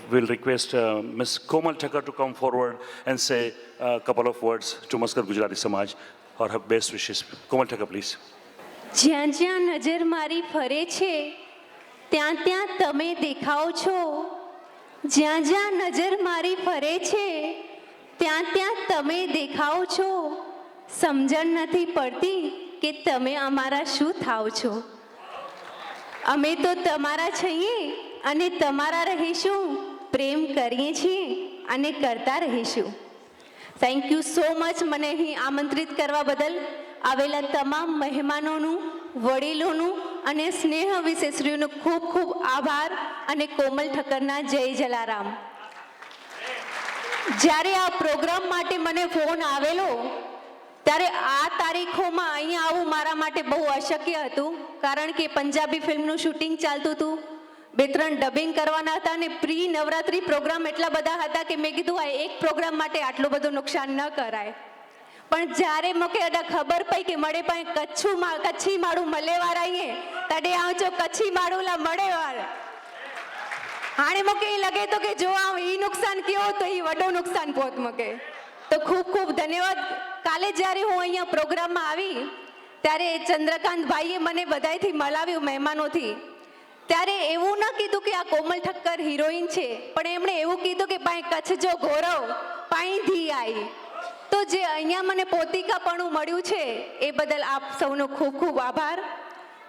we'll request Ms. Komal Thakkar to come forward and say a couple of words to Maskar Gujarati Samaj or her best wishes. Komal Thakkar, please. જ્યાં જ્યાં નજર મારી ફરે છે ત્યાં ત્યાં તમે દેખાઓ છો. જ્યાં જ્યાં નજર મારી ફરે છે ત્યાં ત્યાં તમે દેખાઓ છો. સમજણ નથી પડતી કે તમે અમારા શું થાવ છો. અમે તો તમારા છીએ અને તમારા રહીશું. પ્રેમ કરીએ છીએ અને કરતા રહીશું. થેન્ક યુ સો મચ મને અહીં આમંત્રિત કરવા બદલ. આવેલા તમામ મહેમાનોનું, વડીલોનું અને સ્નેહ વિશેષરીઓનો ખૂબ ખૂબ આભાર અને કોમલ ઠક્કરના જય જલારામ. જ્યારે આ પ્રોગ્રામ માટે મને ફોન આવેલો ત્યારે આ તારીખોમાં અહીંયા આવવું મારા માટે બહુ અશક્ય હતું, કારણ કે પંજાબી ફિલ્મનું શૂટિંગ ચાલતું હતું, 2-3 ડબિંગ કરવાના હતા અને પ્રી નવરાત્રિ પ્રોગ્રામ એટલા બધા હતા કે મેં કીધું આ એક પ્રોગ્રામ માટે આટલું બધું નુકસાન ન કરાય. પણ જ્યારે મૂકે અડા ખબર પડી કે મળે પાસે કચ્છી માળું મળેવાર આવીએ તડે આવજો કચ્છી માળુલા મળેવાર. હાણે મૂકે એ લગે તો કે જો આમ એ નુકસાન કયો તો એ વડો નુકસાન પહોંચ મૂકે. તો ખૂબ ખૂબ ધન્યવાદ. કાલે જ્યારે હું અહીંયા પ્રોગ્રામમાં આવી ત્યારે ચંદ્રકાંત ભાઈએ મને બધાયથી મળાવ્યું મહેમાનોથી. ત્યારે એવું ન કીધું કે આ કોમલ ઠક્કર હિરોઈન છે, પણ એમણે એવું કીધું કે પાઈ કચ્છ જો ગૌરવ પાઈ ધી આવી. તો જે અહીંયા મને પોતિકાપણું મળ્યું છે એ બદલ આપ સૌનો ખૂબ ખૂબ આભાર.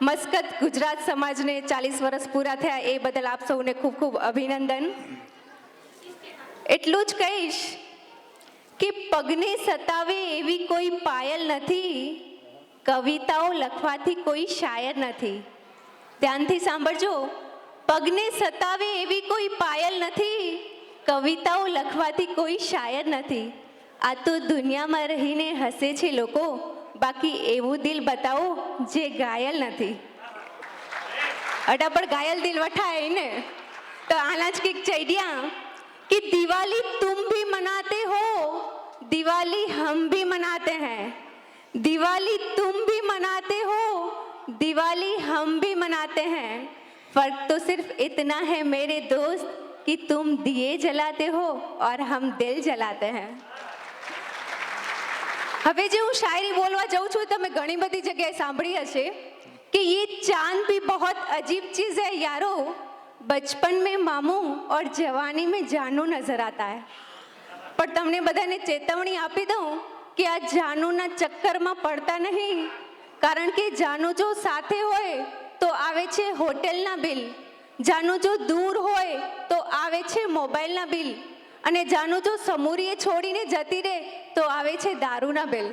મસ્કત ગુજરાત સમાજને 40 વર્ષ પૂરા થયા એ બદલ આપ સૌને ખૂબ ખૂબ અભિનંદન. એટલું જ કહીશ કે પગને સતાવે એવી કોઈ પાયલ નથી, કવિતાઓ લખવાથી કોઈ શાયર નથી. ધ્યાનથી સાંભળજો. પગને સતાવે એવી કોઈ પાયલ નથી, કવિતાઓ લખવાથી કોઈ શાયર નથી. આ તો દુનિયામાં રહીને હસે છે લોકો, બાકી એવું દિલ બતાવો જે ઘાયલ નથી. અડા પણ ઘાયલ દિલ વઠાય ને તો આના જ કંઈક ચૈડિયા कि दिवाली तुम भी मनाते हो, दिवाली हम भी मनाते हैं. दिवाली तुम भी मनाते हो, दिवाली हम भी मनाते हैं. फर्क तो सिर्फ इतना है मेरे दोस्त कि तुम दिए जलाते हो और हम दिल जलाते हैं. હવે જે હું શાયરી બોલવા જાઉં છું તમે ઘણી બધી જગ્યાએ સાંભળી હશે કે ये चांद भी बहुत अजीब चीज़ है यारो, बचपन में मामू और जवानी में जानू नजर आता है. પણ તમને બધાને ચેતવણી આપી દઉં કે આ જાનુના ચક્કરમાં પડતા નહીં, કારણ કે જાનુ જો સાથે હોય તો આવે છે હોટેલના બિલ, જાનુ જો દૂર હોય તો આવે છે મોબાઈલના બિલ, અને જાનુ જો સમૂરીએ છોડીને જતી રહે તો આવે છે દારૂના બિલ.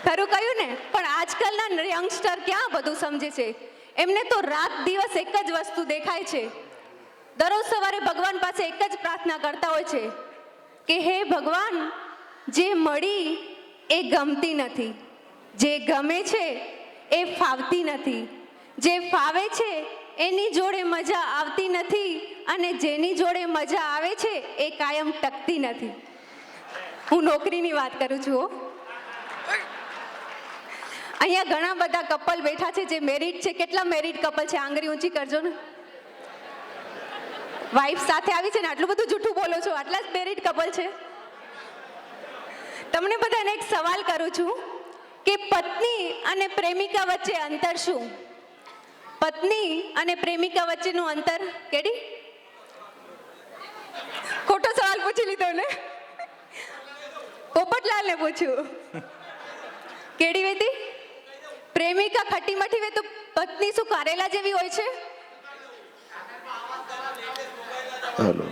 ખરું કહ્યું ને? પણ આજકાલના યંગસ્ટર ક્યાં બધું સમજે છે. એમને તો રાત દિવસ એક જ વસ્તુ દેખાય છે. દરરોજ સવારે ભગવાન પાસે એક જ પ્રાર્થના કરતા હોય છે કે હે ભગવાન, જે મળી એ ગમતી નથી, જે ગમે છે એ ફાવતી નથી, જે ફાવે છે એની જોડે મજા આવતી નથી, અને જેની જોડે મજા આવે છે એ કાયમ ટકતી નથી. હું નોકરીની વાત કરું છું. અહીંયા ઘણા બધા કપલ બેઠા છે જે મેરિડ છે. કેટલા મેરિડ કપલ છે? આંગળી ઊંચી કરજો ને. વાઈફ સાથે આવી છે ને, આટલું બધું જૂઠું બોલો છો, આટલા જ મેરિડ કપલ છે. તમને બધાને એક સવાલ કરું છું કે પત્ની અને પ્રેમિકા વચ્ચે અંતર શું? પત્ની અને પ્રેમિકા વચ્ચેનું અંતર કેડી? ખોટો સવાલ પૂછી લીધો ને. પોપટલાલને પૂછ્યું. કેડી વેતી? પ્રેમિકા ખટી મઠી વે તો પત્ની શું કારેલા જેવી હોય છે? હેલો,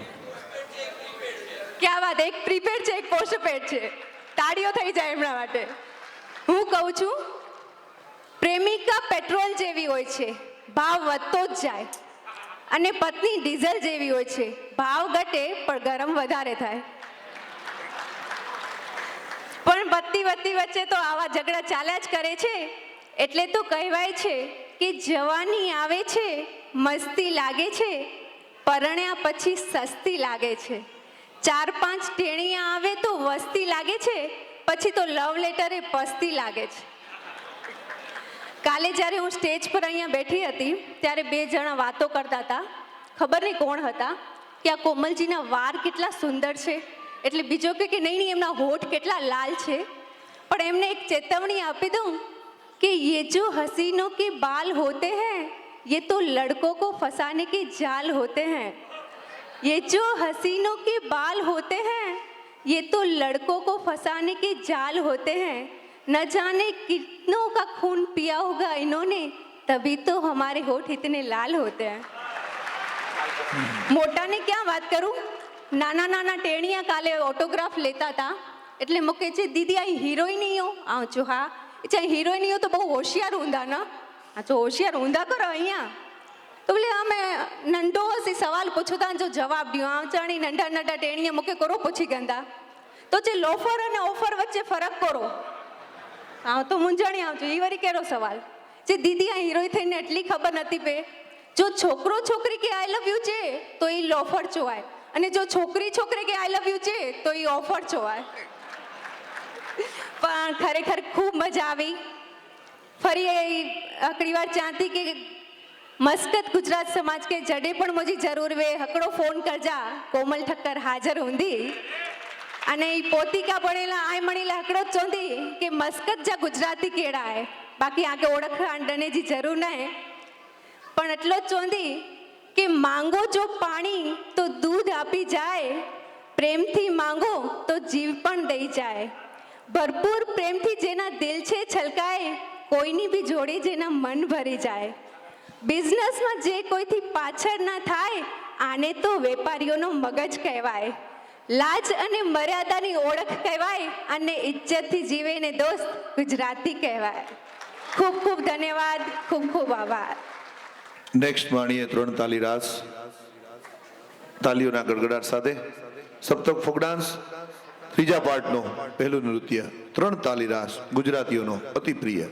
ક્યાં વાત! એક પ્રીપેડ છે, એક પોસ્ટપેડ છે. તાળીઓ થઈ જાય એમના માટે. હું કહું છું, પ્રેમિકા પેટ્રોલ જેવી હોય છે, ભાવ વધતો જ જાય, અને પત્ની ડીઝલ જેવી હોય છે, ભાવ ઘટે પણ ગરમ વધારે થાય. પણ પતિ વચ્ચે તો આવા ઝઘડા ચાલ્યા જ કરે છે. એટલે તો કહેવાય છે કે જવાની આવે છે, મસ્તી લાગે છે, પરણ્યા પછી સસ્તી લાગે છે. 4-5 ટેણીયા આવે તો વસ્તી લાગે છે, પછી તો લવ લેટરે પસ્તી લાગે છે. કાલે જ્યારે હું સ્ટેજ પર અહીંયા બેઠી હતી ત્યારે 2 જણા વાતો કરતા હતા. ખબર નહીં કોણ હતા. કે આ કોમલજીના વાળ કેટલા સુંદર છે, એટલે બીજો કે નહીં એમના હોઠ કેટલા લાલ છે, પણ એમને એક ચેતવણી આપી દઉં कि ये जो हसीनों के बाल होते हैं ये तो लड़कों को फंसाने की जाल होते हैं, ये जो हसीनों के बाल होते हैं ये तो लड़कों को फंसाने की जाल होते हैं, न जाने कितनों का खून पिया होगा इन्होंने तभी तो हमारे होठ इतने लाल होते हैं. મોટાની ક્યાં વાત કરું, નાના નાના ટેણિયા કાલે ઓટોગ્રાફ લેતા હતા એટલે મૂકે છે દીદી આ હિરોઈનીઓ આવું હા ચાહે હિરોઈનીઓ તો બહુ હોશિયાર ઊંધા ના આ તો હોશિયાર ઊંધા કરો અહીંયા તો બોલે અમે નંઢો હસી સવાલ પૂછું તા જો જવાબ દઉં આ ચાણી નંઢા નંઢા ટેણીયા મૂકે કરો પૂછી ગંદા તો જે લોફર અને ઓફર વચ્ચે ફરક કરો હા તો મૂંઝાણી આવજો એ વળી કેરો સવાલ જે દીદી આ હિરોઈ થઈને એટલી ખબર નથી પે જો છોકરો છોકરી કે આઈ લવ યુ છે તો એ લોફર ચોવાય અને જો છોકરી છોકરી કે આઈ લવ યુ છે તો એ ઓફર ચોવાય. પણ ખરેખર ખૂબ મજા આવી. ફરી આખરી વાર ચાહતી કે મસ્કત ગુજરાત સમાજ કે જડે પણ મુझी જરૂર વે હકડો ફોન કરજા કોમલ ઠક્કર હાજર ઊંધી અને એ પોતિકા ભણેલા આય મણેલા હકડો જ ચોંધી કે મસ્કત જા ગુજરાતી કેળા હે બાકી આગે ઓળખ આંડને જી જરૂર ન હે પણ એટલો જ ચોંધી કે માંગો જો પાણી તો દૂધ આપી જાય, પ્રેમથી માંગો તો જીવ પણ દઈ જાય, ભરપૂર પ્રેમથી જેના દિલ છે છલકાય કોઈની બી જોડે જેના મન ભરી જાય, બિઝનેસમાં જે કોઈથી પાછળ ના થાય આને તો વેપારીઓનો મગજ કહેવાય, લાજ અને મર્યાદાની ઓળખ કહેવાય અને ઇજ્જતથી જીવે ને દોસ્ત ગુજરાતી કહેવાય. ખૂબ ખૂબ ધન્યવાદ, ખૂબ ખૂબ આભાર. નેક્સ્ટ માણીએ 3 તાલી રાસ તાલીઓના ગડગડાટ સાથે સપ્તક ફોક ડાન્સ ત્રીજા પાર્ટનો પહેલું નૃત્ય 3 તાલી રાસ ગુજરાતીઓનો અતિ પ્રિય.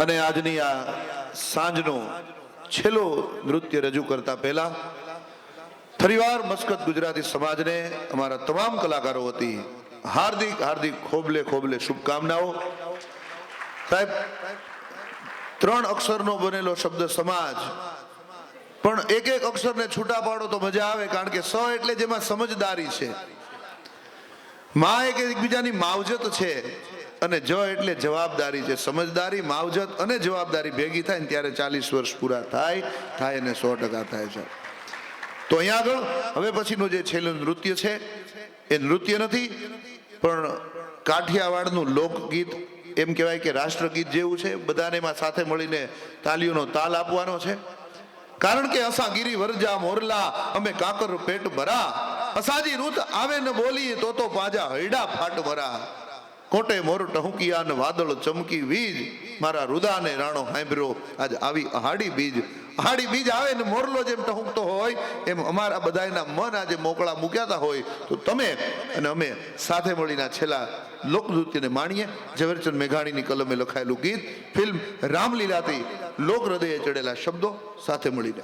અને આજની આ સાંજનું છેલ્લું નૃત્ય રજૂ કરતા પહેલા ફરીવાર મસ્કત ગુજરાતી સમાજને અમારા તમામ કલાકારો વતી હાર્દિક હાર્દિક ખોબલે ખોબલે શુભકામનાઓ. સાહેબ, 3 અક્ષરનો બનેલો શબ્દ સમાજ, પણ એક એક અક્ષરને છૂટા પાડો તો મજા આવે, કારણ કે સ એટલે જેમાં સમજદારી છે, મા એક એકબીજાની માવજત છે, અને જ એટલે જવાબદારી છે. સમજદારી, માવજત અને જવાબદારી ભેગી થાય ને ત્યારે 40 વર્ષ પૂરા થાય અને 100% થાય છે. તો અહીંયા આગળ હવે પછીનું જે છેલ્લું નૃત્ય છે એ નૃત્ય નથી, પણ કાઠિયાવાડનું લોકગીત, એમ કહેવાય કે રાષ્ટ્રગીત જેવું છે. બધાને એમાં સાથે મળીને તાલીઓનો તાલ આપવાનો છે. કારણ કે અસા ગીરી વરજા મોરલા અમે કાકર પેટ ભરા, અસાજી રૂત આવે ને બોલી તો પાજા હૈડા ફાટ ભરા, કોટે મોર ટહુકિયા ને વાદળ ચમકી વીજ, મારા રુદાને રાણો હાંભર્યો આજ આવી અહાડી બીજ. અહાડી બીજ આવે ને મોરલો જેમ ટહુકતો હોય એમ અમારા બધાના મન આજે મોકળા મૂક્યાતા હોય. તો તમે અને અમે સાથે મળીને છેલ્લા લોકનૃત્યને માણીએ. ઝવેરચંદ મેઘાણીની કલમે લખાયેલું ગીત, ફિલ્મ રામલીલાથી લોક હૃદયે ચડેલા શબ્દો સાથે મળીને.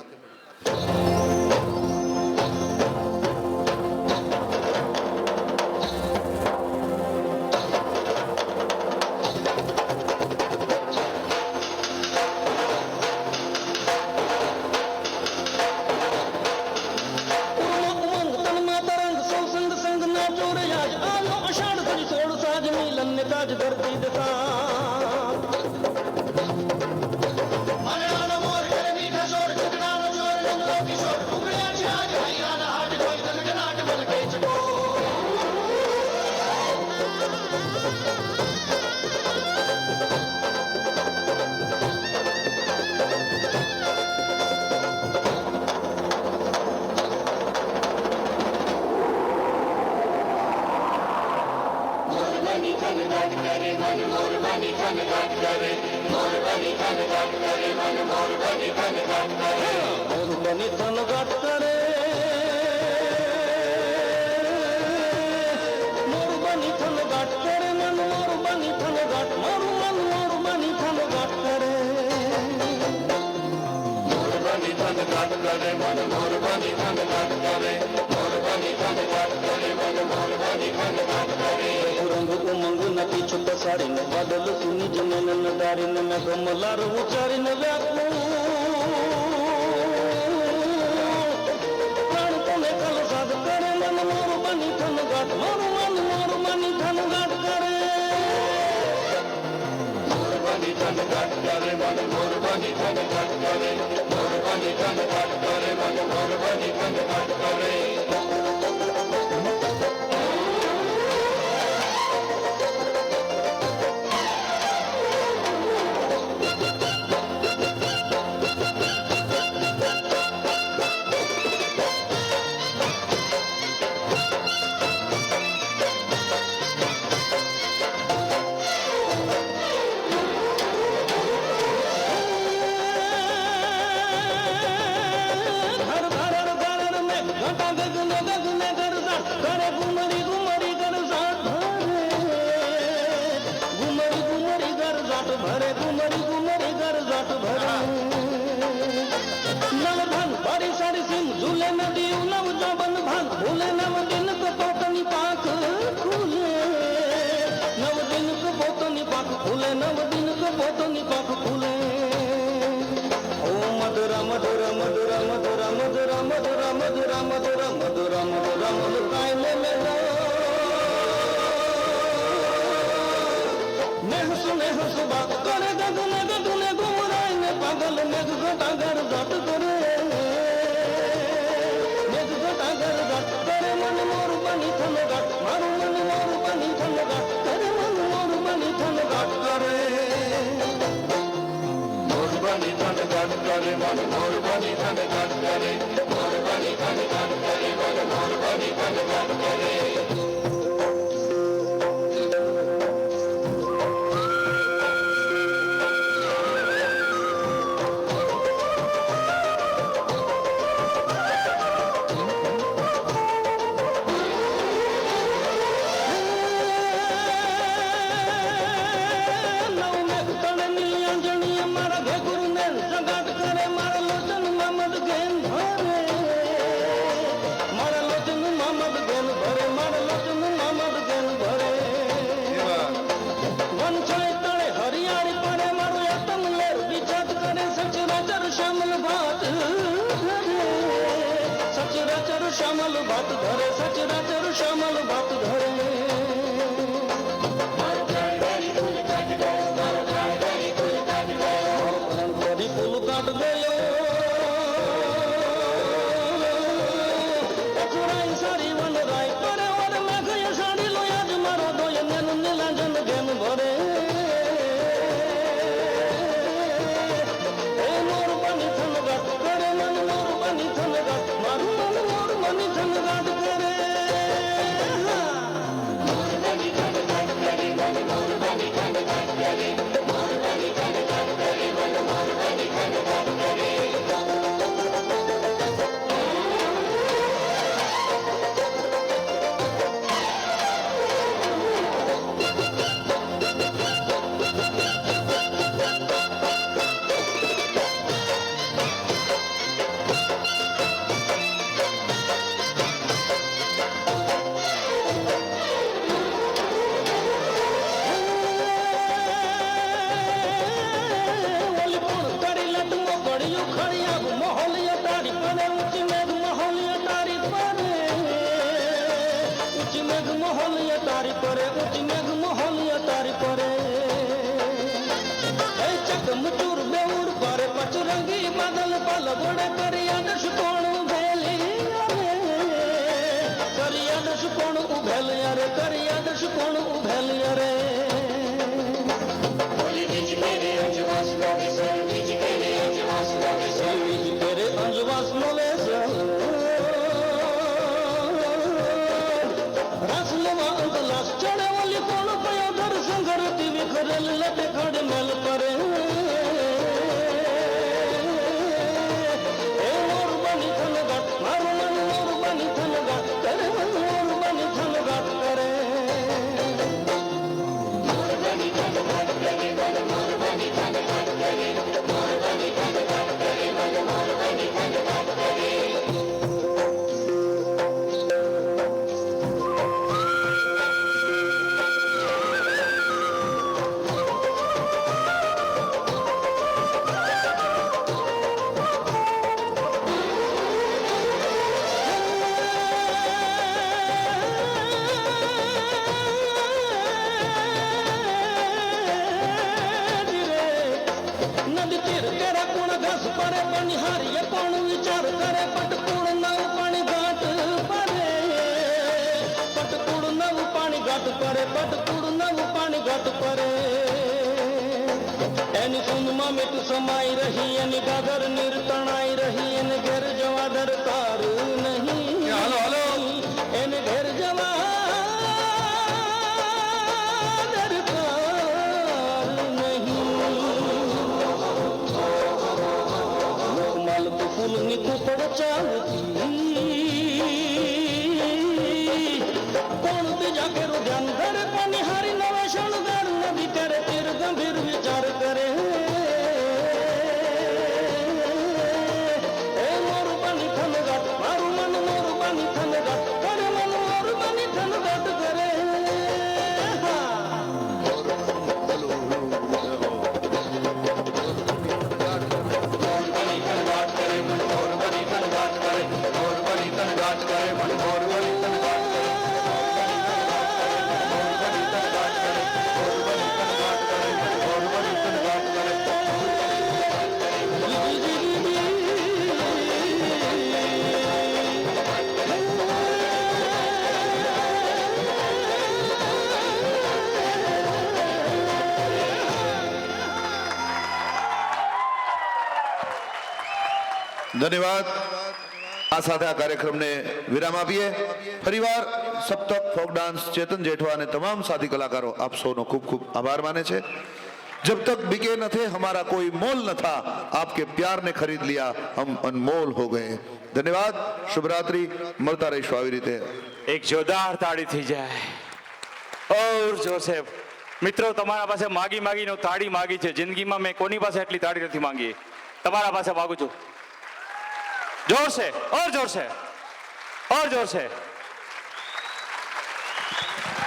મેઘ મોહલિયા તારી પરે ઊંચી મેઘ મોહલિયા તારી પરે એ ચકમચૂર બેઉર પરે પચરંગી બાદલ પલ ગોડે કરિયા દશ કોણ ઉભેલી કરિયા દશ કોણ ઉભેલિયા રે કરિયા દશ કોણ ઉભેલિયા રે तेरे अंजवास मोले रसलवा अंतलास चढ़े वाली कौन पया दर संगरती विखरल लटे खड़े मेल करे ए मोर बनी थन गाट मारो मन मोर बनी थन गाट करे मन मोर बनी थन गाट करे मोर बनी थन गाट करे मन मोर बनी थन गाट करे मोर बनी थन गाट करे मन मोर बनी थन गाट करे નદી તીર તેરા કોણ ઘાસ પરે બનિહારી કોણ વિચાર કરે પટકુડ નવ પાણી ઘાટ પરે પટકુડ નવ પાણી ઘાટ પરે પટકુડ નવ પાણી ઘાટ પરે એની સુનમાં મીઠ સમાઈ રહી એની ગાગર નિર્તણાઈ રહી એને ઘેર જવા દરકાર નહીં હાલો હાલો એને ઘેર જવા દરકાર નહીં માલ તો ફૂલની કુપડ ચાલતી કોણ બીજા કેરું ધ્યાન ધરે પાણી હારી નવા શણગાર નદી ત્યારે તીર ગંભીર વિચાર કરે એ મોર બની થન ગાટ મારું મન મોર બની થન ગાટ કરે મન મોર બની થન ગાટ કરે ધન્યવાદ આ સાથે આ કાર્યક્રમને વિરામ આપીએ ફરીવાર સપ્તક ફોક ડાન્સ ચેતન જેઠવા અને તમામ સાથી કલાકારો આપ સૌનો ખૂબ ખૂબ આભાર માને છે जब तक बिके न थे हमारा कोई मोल न था आपके प्यार ने खरीद लिया हम अनमोल हो गए धन्यवाद शुभ रात्रि મળતા રહીશું આવી રીતે એક જોરદાર તાળી થઈ જાય ઓર જોસેફ મિત્રો તમારા પાસે માગી માગીને તાળી માગી છે જિંદગીમાં મેં કોની પાસે એટલી તાળી નથી માંગી તમારા પાસે માગું છું જોર સે ઓર જોર સે ઓર જોર સે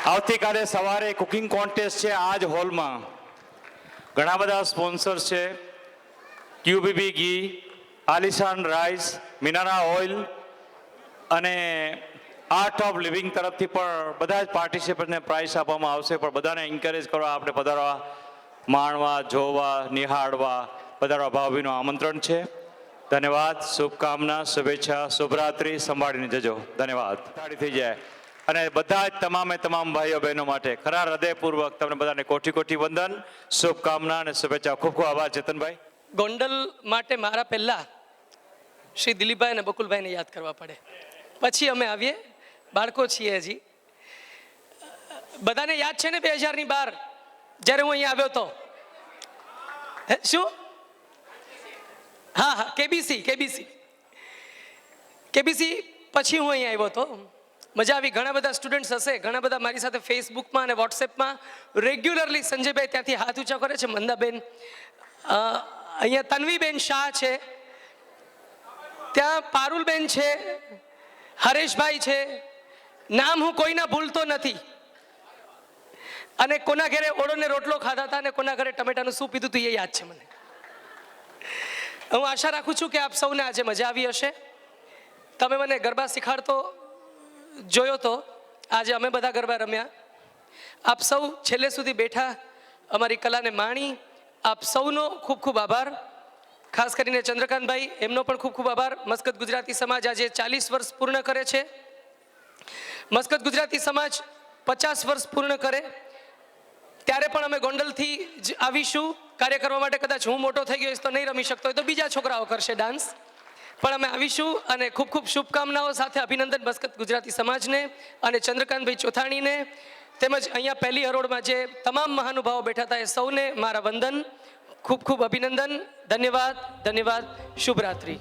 આવતીકાલે સવારે કુકિંગ કોન્ટેસ્ટ છે આજ હોલમાં ઘણા બધા સ્પોન્સર્સ છે ક્યુબીબી ઘી આલિશાન રાઈસ મિનારા ઓઇલ અને આર્ટ ઓફ લિવિંગ તરફથી પણ બધા જ પાર્ટિસિપન્ટને પ્રાઇઝ આપવામાં આવશે પણ બધાને એન્કરેજ કરવા આપણે પધારવા માણવા જોવા નિહાળવા પધારવા ભાવભીનું આમંત્રણ છે ધન્યવાદ શુભકામના શુભેચ્છા શુભરાત્રિ સંભાળીને જજો ધન્યવાદ તાળી થઈ જાય અને બધા જ તમામ ભાઈઓ બહેનો માટે ખરા હૃદયપૂર્વક તમને બધાને કોટી કોટી વંદન શુભકામના અને શુભેચ્છા ખૂબ ખૂબ આભાર ચેતનભાઈ ગોંડલ માટે મારા પહેલા શ્રી દિલીપભાઈ અને બકુલભાઈને યાદ કરવા પડે પછી અમે આવીએ બાળકો છીએ હજી બધાને યાદ છે ને 2012 જ્યારે હું અહીંયા આવ્યો હતો શું હા કેબીસી પછી હું અહીંયા આવ્યો હતો મજા આવી ઘણા બધા સ્ટુડન્ટ્સ હશે ઘણા બધા મારી સાથે ફેસબુકમાં અને વોટ્સએપમાં રેગ્યુલરલી સંજયભાઈ ત્યાંથી હાથ ઊંચા કરે છે મંદાબેન અહીંયા તન્વીબેન શાહ છે ત્યાં પારુલબેન છે હરેશભાઈ છે નામ હું કોઈના ભૂલતો નથી અને કોના ઘરે ઓળોને રોટલો ખાધા હતા અને કોના ઘરે ટમેટાનું સૂપ પીધું હતું એ યાદ છે મને હું આશા રાખું છું કે આપ સૌને આજે મજા આવી હશે તમે મને ગરબા શીખાડતો જોયો તો આજે અમે બધા ગરબા રમ્યા, આપ સૌ છેલ્લે સુધી બેઠા અમારી કલાને માણી, આપ સૌનો ખૂબ ખૂબ આભાર. ખાસ કરીને ચંદ્રકાંતભાઈ, એમનો પણ ખૂબ ખૂબ આભાર. મસ્કત ગુજરાતી સમાજ આજે 40 વર્ષ પૂર્ણ કરે છે. મસ્કત ગુજરાતી સમાજ 50 વર્ષ પૂર્ણ કરે ત્યારે પણ અમે ગોંડલથી જ આવીશું કાર્ય કરવા માટે. કદાચ હું મોટો થઈ ગયો તો નહીં રમી શકતો હોય તો બીજા છોકરાઓ કરશે ડાન્સ, પણ અમે આવીશું. અને ખૂબ ખૂબ શુભકામનાઓ સાથે અભિનંદન મસ્કત ગુજરાતી સમાજને અને ચંદ્રકાંતભાઈ ચોથાણીને, તેમજ અહીંયા પહેલી હરોળમાં જે તમામ મહાનુભાવો બેઠા હતા એ સૌને મારા વંદન, ખૂબ ખૂબ અભિનંદન. ધન્યવાદ, ધન્યવાદ. શુભરાત્રિ.